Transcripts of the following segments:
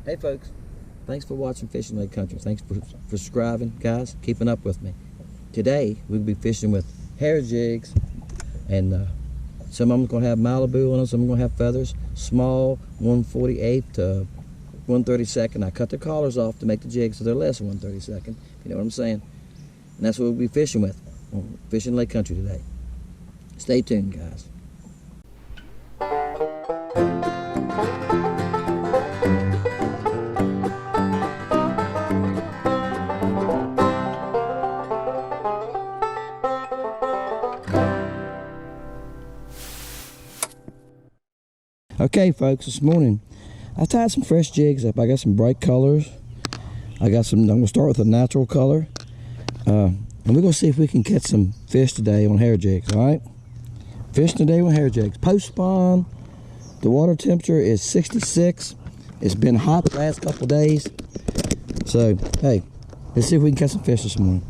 Hey folks, thanks for watching Fishing Lake Country. Thanks for subscribing, guys, keeping up with me. Today we'll be fishing with hair jigs, and some of them going to have Malibu on them, some of them going to have feathers, small 1/48 to 1/32. I cut the collars off to make the jigs so they're less than 1/32. You know what I'm saying? And that's what we'll be fishing with on Fishing Lake Country today. Stay tuned, guys. Okay folks, this morning I tied some fresh jigs up. I got some bright colors. I'm going to start with a natural color. And we're going to see if we can catch some fish today on hair jigs, alright? Fishing today on hair jigs. Post spawn, the water temperature is 66. It's been hot the last couple of days. So, hey, let's see if we can catch some fish this morning.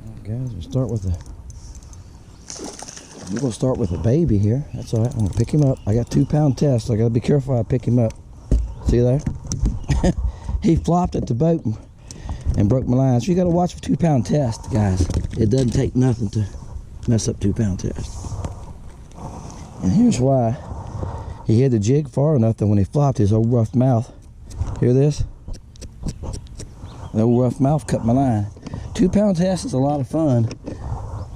Alright guys, we're going to start with a baby here. That's all right. I'm going to pick him up. I got 2-pound test. I got to be careful how I pick him up. See there? He flopped at the boat and broke my line. So you got to watch for 2-pound test, guys. It doesn't take nothing to mess up 2-pound test. And here's why. He hit the jig far enough that when he flopped, his old rough mouth. Hear this? The old rough mouth cut my line. 2-pound test is a lot of fun.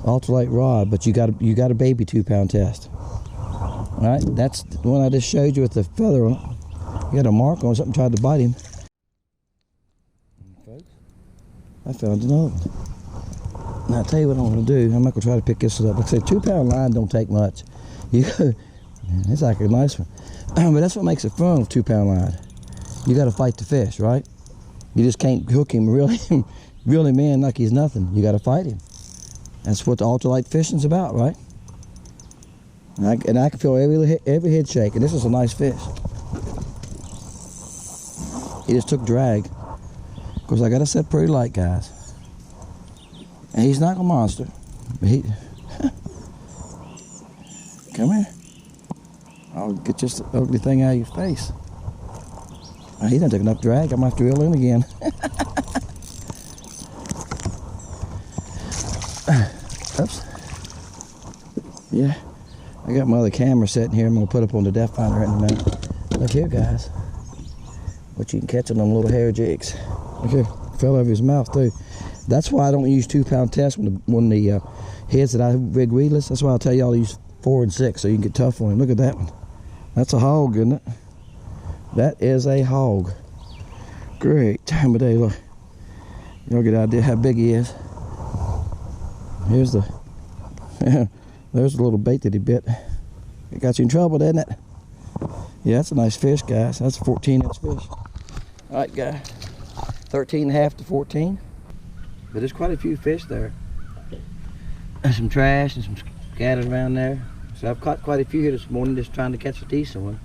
Ultralight rod, but you got a baby 2-pound test. All right, that's the one I just showed you with the feather on it. You got a mark on something tried to bite him. I found another one. Now I tell you what I'm going to do. I'm not going to try to pick this up. Like I said, 2-pound line don't take much. It's like a nice one, but that's what makes it fun with 2-pound line. You got to fight the fish, right? You just can't hook him really him in like he's nothing. You got to fight him. That's what the ultralight fishing's about, right? And I can feel every head shake, and this is a nice fish. He just took drag. Of course, I got to set pretty light, guys. And he's not a monster. But he... Come here. I'll get this ugly thing out of your face. He didn't take enough drag. I'm going to have to reel in again. Oops. Yeah, I got my other camera sitting here. I'm going to put up on the depth finder in a minute. Look here, guys. What you can catch on them little hair jigs. Look here, fell over his mouth too. That's why I don't use 2-pound tests when the heads that I rig weedless. That's why I'll tell y'all to use 4 and 6 so you can get tough on him. Look at that one. That's a hog, isn't it? That is a hog. Great time of day. Look, y'all get an idea how big he is. Here's the, there's the little bait that he bit. It got you in trouble, didn't it? Yeah, that's a nice fish, guys. That's a 14-inch fish. All right, guys. 13.5 to 14. But there's quite a few fish there. And some trash and some scattered around there. So I've caught quite a few here this morning just trying to catch a decent one.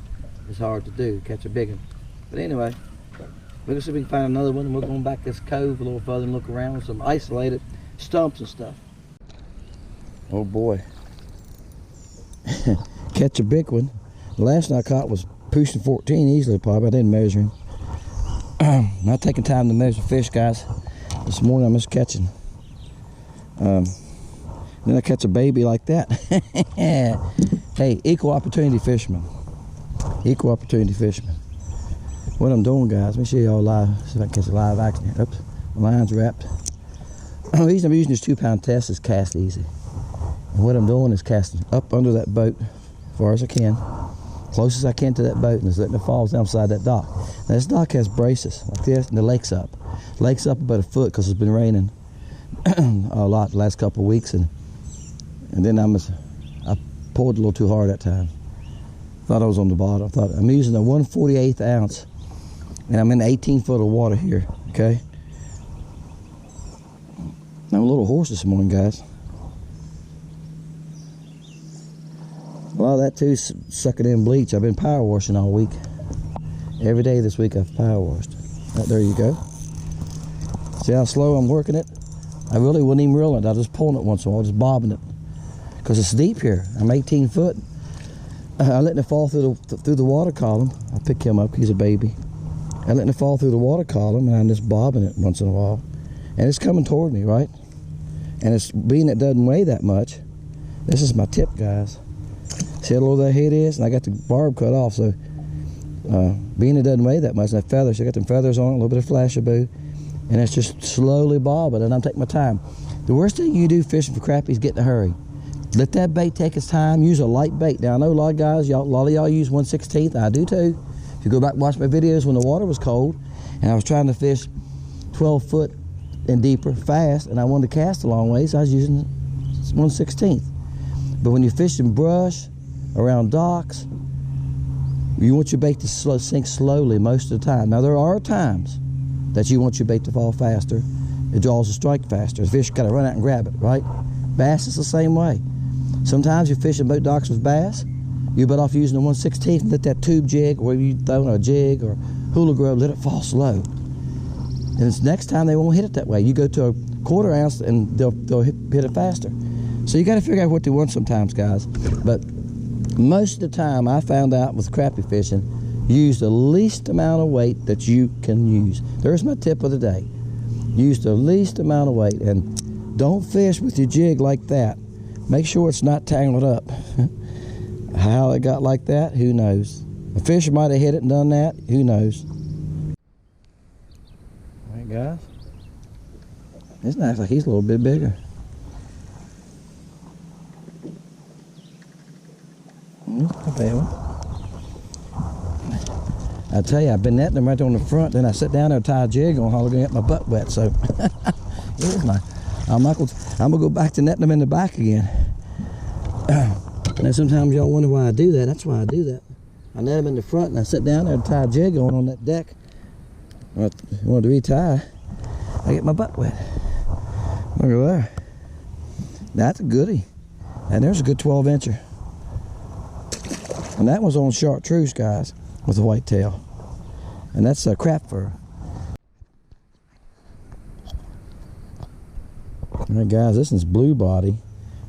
It's hard to do, catch a big one. But anyway, we're going to see if we can find another one. And we're going back this cove a little further and look around with some isolated stumps and stuff. Oh boy. Catch a big one. The last one I caught was pushing 14 easily, probably. I didn't measure him. Not taking time to measure fish, guys. This morning I'm just catching. Then I catch a baby like that. Hey, equal opportunity fisherman. Equal opportunity fisherman. What I'm doing, guys, let me show y'all live. See if I can catch a live action here. Oops, my line's wrapped. The reason I'm using this 2-pound test is cast easy. And what I'm doing is casting up under that boat as far as I can, close as I can to that boat, and just letting it fall down beside that dock. Now this dock has braces like this, and the lake's up. Lake's up about a foot because it's been raining a lot the last couple of weeks, and then I pulled a little too hard that time. Thought I was on the bottom. Thought I'm using a 1/48 ounce, and I'm in 18 foot of water here. Okay. I'm a little hoarse this morning, guys. Well, that too, sucking in bleach. I've been power washing all week. Every day this week I've power washed. Oh, there you go. See how slow I'm working it? I really wouldn't even reel it. I'm just pulling it once in a while, just bobbing it. Because it's deep here. I'm 18 foot. I let it fall through the water column. I pick him up, he's a baby. I let it fall through the water column, and I'm just bobbing it once in a while. And it's coming toward me, right? And it's being it doesn't weigh that much. This is my tip, guys. See how low that head is? And I got the barb cut off, so being it doesn't weigh that much, and that feathers, I got them feathers on it, a little bit of flashabou, and it's just slowly bobbing, and I'm taking my time. The worst thing you do fishing for crappie is get in a hurry. Let that bait take its time. Use a light bait. Now I know a lot of guys, a lot of y'all use 1/16. I do too. If you go back and watch my videos when the water was cold, and I was trying to fish 12 foot and deeper fast, and I wanted to cast a long way, so I was using 1/16. But when you're fishing brush around docks, you want your bait to sink slowly most of the time. Now there are times that you want your bait to fall faster. It draws the strike faster. The fish got to run out and grab it, right? Bass is the same way. Sometimes you're fishing boat docks with bass. You're better off using the 1/16 and let that tube jig, or you throw a jig or hula grub, let it fall slow. And it's next time they won't hit it that way. You go to a 1/4 ounce and they'll hit it faster. So you got to figure out what they want sometimes, guys. But most of the time, I found out with crappie fishing, use the least amount of weight that you can use. There's my tip of the day. Use the least amount of weight, and don't fish with your jig like that. Make sure it's not tangled up. How it got like that, who knows? A fish might have hit it and done that, who knows? All right, guys. It's nice, like he's a little bit bigger. Not a bad one. I tell you, I've been netting them right on the front, then I sit down there and tie a jig on, I'm gonna get my butt wet, so it was nice. I'm gonna go back to netting them in the back again. Now sometimes y'all wonder why I do that. That's why I do that. I net them in the front and I sit down there and tie a jig on that deck. I wanted to retie. I get my butt wet. Look at there. That's a goodie. And there's a good 12-incher. And that was on chartreuse, guys, with a white tail. And that's a crap fur. All right, guys, this is blue body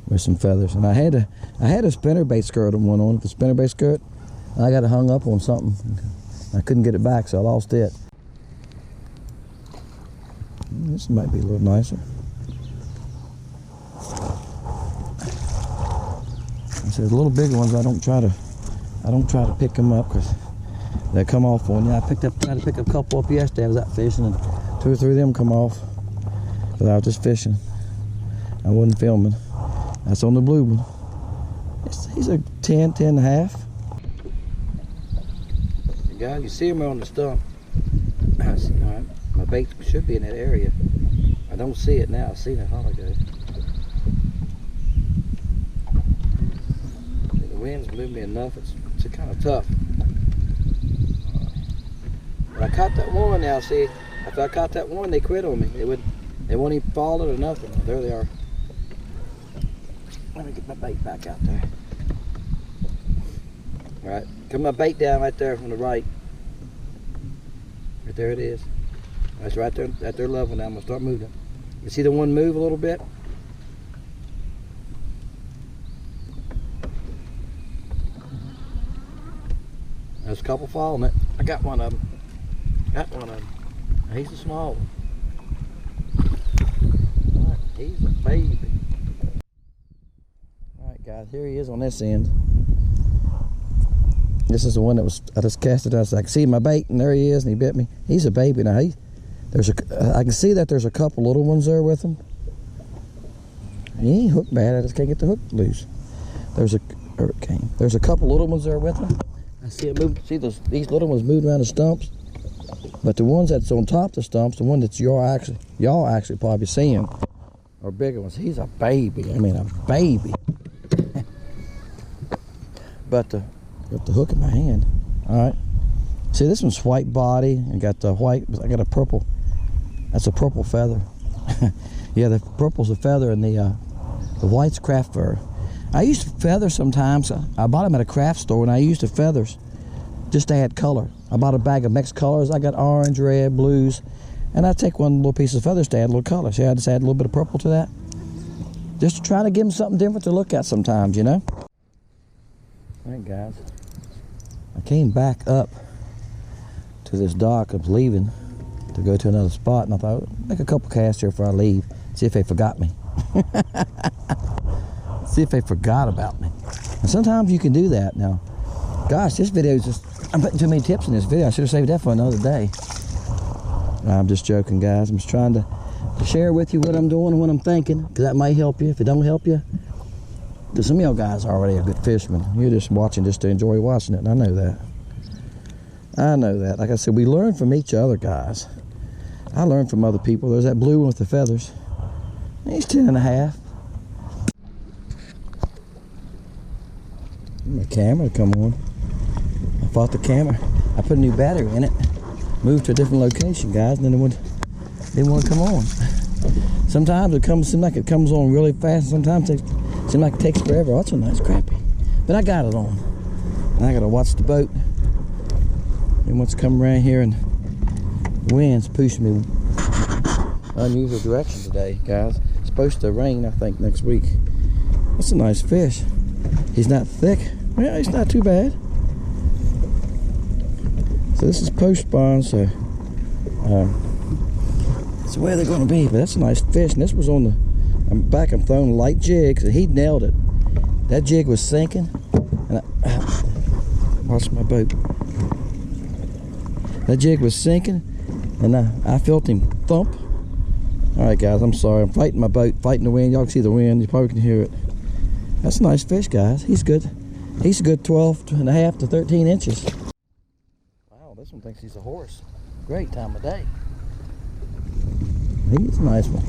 with some feathers. And I had a spinnerbait skirt on one on, the spinnerbait skirt. I got it hung up on something. I couldn't get it back, so I lost it. This might be a little nicer. I said the little bigger ones, I don't try to pick them up because they come off on you. I tried to pick up a couple up yesterday. I was out fishing and 2 or 3 of them come off. But I was just fishing. I wasn't filming. That's on the blue one. He's a 10, 10 and a half. Guys, you see him on the stump. Alright, my bait should be in that area. I don't see it now. I see it a while ago. The wind's moved me enough. It's kind of tough. When I caught that one now, see, after I caught that one, they quit on me. They won't even follow it or nothing. There they are. Let me get my bait back out there. All right, come my bait down right there on the right. Right there it is. That's right there at their level now. I'm gonna start moving. You see the one move a little bit? There's a couple following it. I got one of them. Got one of them. He's a small one. All right, he's a baby. All right, guys, here he is on this end. This is the one that I just cast it out. So I can see my bait, and there he is, and he bit me. He's a baby now. I can see that there's a couple little ones there with him. He ain't hooked bad. I just can't get the hook loose. There's a couple little ones there with him. I see it move. See these little ones moving around the stumps, but the ones that's on top of the stumps, the one that y'all actually probably seeing, are bigger ones. He's a baby. I mean, a baby. But got the hook in my hand. All right. See, this one's white body and got the white. I got a purple. That's a purple feather. Yeah, the purple's a feather and the white's craft fur. I used to feather sometimes. I bought them at a craft store and I used the feathers just to add color. I bought a bag of mixed colors. I got orange, red, blues, and I take one little piece of feathers to add a little color. See, I just add a little bit of purple to that, just to try to give them something different to look at sometimes, you know. Alright guys, I came back up to this dock. I was leaving to go to another spot, and I thought I'd make a couple casts here before I leave, see if they forgot me. See if they forgot about me. And sometimes you can do that. Now, gosh, this video is just, I'm putting too many tips in this video. I should have saved that for another day. I'm just joking, guys. I'm just trying to share with you what I'm doing and what I'm thinking, because that might help you. If it don't help you, because some of y'all guys are already a good fisherman. You're just watching just to enjoy watching it, and I know that. I know that. Like I said, we learn from each other, guys. I learn from other people. There's that blue one with the feathers. He's 10.5. My camera come on. I bought the camera. I put a new battery in it. Moved to a different location, guys, and then it didn't want to come on. Sometimes it seems like it comes on really fast. Sometimes it seems like it takes forever. Oh, that's a nice crappie. But I got it on. And I got to watch the boat. And what's coming around here, and the wind's pushing me unusual direction today, guys. It's supposed to rain, I think, next week. That's a nice fish. He's not thick. Yeah, he's not too bad. So this is post spawn, so that's where they're going to be. But that's a nice fish. And this was on the, I'm throwing light jigs, and he nailed it. That jig was sinking, and watch my boat. That jig was sinking, and I felt him thump. All right, guys, I'm sorry. I'm fighting my boat, fighting the wind. Y'all can see the wind. You probably can hear it. That's a nice fish, guys. He's good. He's a good 12.5 to 13 inches. Wow, this one thinks he's a horse. Great time of day. He's a nice one.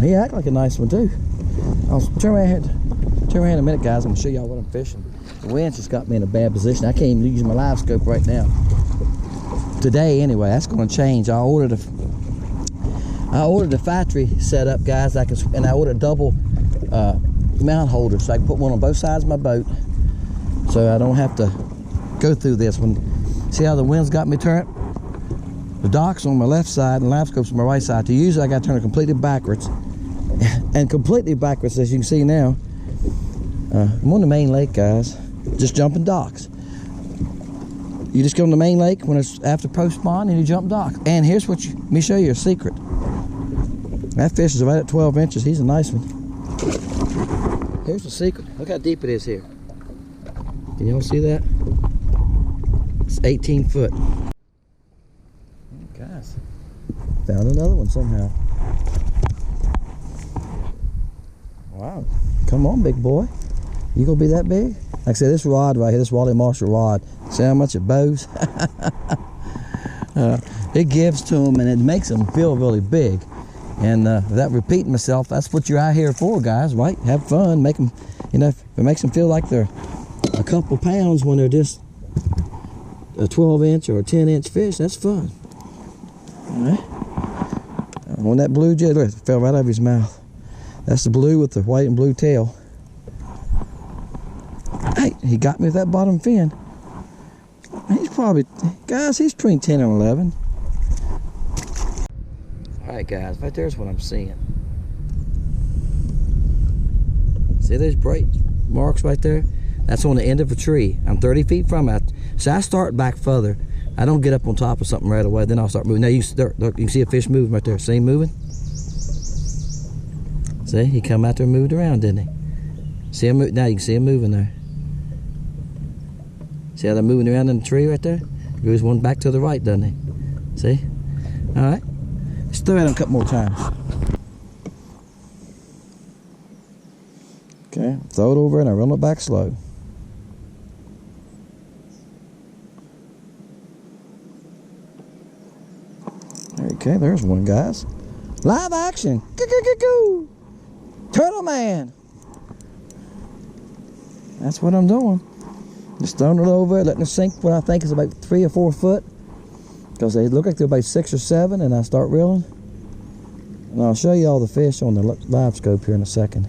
He acts like a nice one, too. I'll turn around here in a minute, guys. I'm going to show y'all what I'm fishing. The wind's just got me in a bad position. I can't even use my LiveScope right now. Today, anyway. That's going to change. I ordered a factory setup, guys. And I ordered a double mount holder, so I can put one on both sides of my boat, so I don't have to go through this one. See how the wind's got me turned? The dock's on my left side and LiveScope's on my right side. To use it, I got to turn it completely backwards. And completely backwards, as you can see now. I'm on the main lake, guys. Just jumping docks. You just go on the main lake when it's after post spawn, and you jump docks. And here's what let me show you a secret. That fish is right at 12 inches. He's a nice one. Here's the secret. Look how deep it is here. Can y'all see that? It's 18 foot. Oh, guys, found another one somehow. Wow. Come on, big boy. You gonna be that big? Like I said, this rod right here, this Wally Marshall rod, see how much it bows? It gives to them, and it makes them feel really big. And without repeating myself, that's what you're out here for, guys, right? Have fun, make them, you know, if it makes them feel like they're a couple pounds when they're just a 12-inch or a 10-inch fish, that's fun. All right. On that blue jig, look, it fell right out of his mouth. That's the blue with the white and blue tail. Hey, he got me with that bottom fin. He's probably, guys, he's between 10 and 11. Alright, guys, right there's what I'm seeing. See those bright marks right there? That's on the end of a tree. I'm 30 feet from it. So I start back further. I don't get up on top of something right away, then I'll start moving. Now you can see a fish moving right there. See him moving? See, he come out there and moved around, didn't he? See him move? Now you can see him moving there. See how they're moving around in the tree right there? Goes one back to the right, doesn't he? See? Alright. Let's throw it a couple more times. Okay, throw it over and I run it back slow. Okay, there's one, guys. Live action. Turtle man. That's what I'm doing. Just throwing it over, letting it sink what I think is about 3 or 4 foot. Because they look like they're about 6 or 7, and I start reeling. And I'll show you all the fish on the LiveScope here in a second.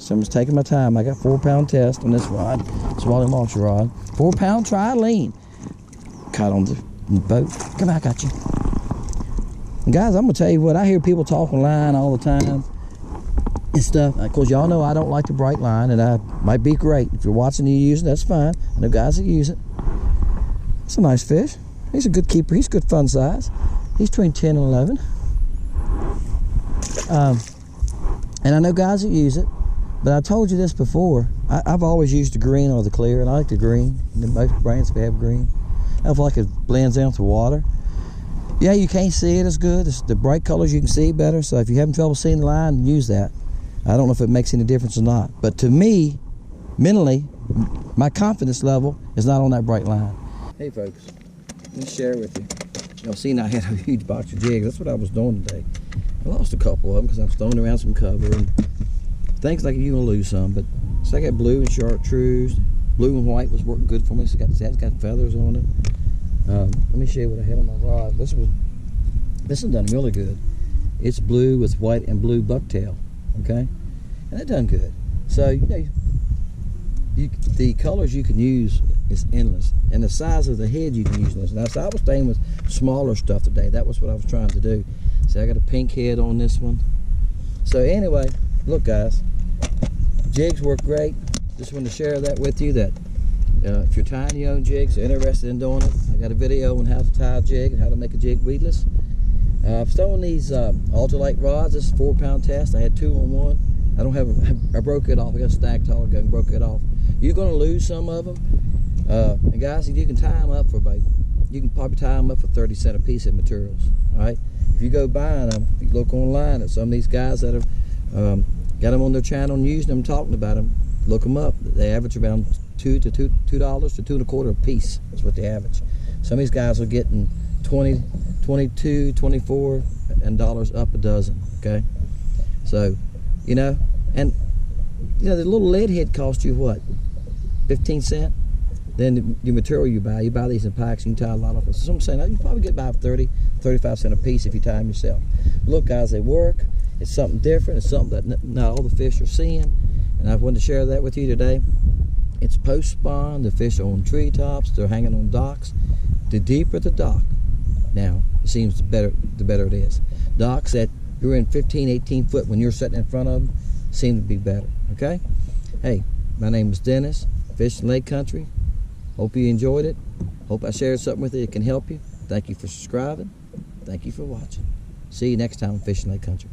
So I'm just taking my time. I got 4-pound test on this rod. It's a Wally Marshall rod. 4-pound Trilene. Caught on the boat. Come on, I got you. And guys, I'm going to tell you what, I hear people talk online all the time. and stuff. Of course, y'all know I don't like the bright line, and I might be great. If you're watching and you use it, that's fine. I know guys that use it. It's a nice fish. He's a good keeper. He's good fun size. He's between 10 and 11. And I know guys that use it, but I told you this before. I've always used the green or the clear, and I like the green. Most brands have green. I feel like it blends in with the water. Yeah, you can't see it as good. It's the bright colors you can see better. So if you're having trouble seeing the line, use that. I don't know if it makes any difference or not. But to me, mentally, my confidence level is not on that bright line. Hey folks, let me share with you. Y'all seen I had a huge box of jigs. That's what I was doing today. I lost a couple of them because I was throwing around some cover and things like you're gonna lose some. But so I got blue and chartreuse. Blue and white was working good for me. So it's got feathers on it. Let me show you what I had on my rod. This has done really good. It's blue with white and blue bucktail, okay, and it done good. So you know, the colors you can use is endless, and the size of the head you can use endless. Now, so I was staying with smaller stuff today. That was what I was trying to do. So I got a pink head on this one. So anyway, look guys, jigs work great. Just wanted to share that with you. That if you're tying your own jigs, interested in doing it, I got a video on how to tie a jig and how to make a jig weedless. I've thrown these ultralight rods. This is a 4-pound test. I had 2 on one. I don't have I broke it off. I got a stack taller gun and broke it off. You're going to lose some of them. And guys, you can tie them up for about, you can probably tie them up for 30 cents a piece of materials. All right. If you go buying them, if you look online at some of these guys that have got them on their channel and using them, talking about them, look them up. They average around $2 to $2.25 a piece. That's what they average. Some of these guys are getting 20, 22, 24 and dollars up a dozen. Okay, so you know, and you know the little lead head costs you what, 15 cents. Then the material you buy these in packs, and you tie a lot of it. So I'm saying you probably get about 30, 35 cents a piece if you tie them yourself. Look guys, they work. It's something different. It's something that not all the fish are seeing, and I wanted to share that with you today. It's post spawn. The fish are on treetops. They're hanging on docks. The deeper the dock, now it seems the better it is. Docks that you're in 15, 18 foot when you're sitting in front of them seem to be better. Okay. Hey, my name is Dennis, Fishing Lake Country. Hope you enjoyed it. Hope I shared something with you that can help you. Thank you for subscribing. Thank you for watching. See you next time on Fishing Lake Country.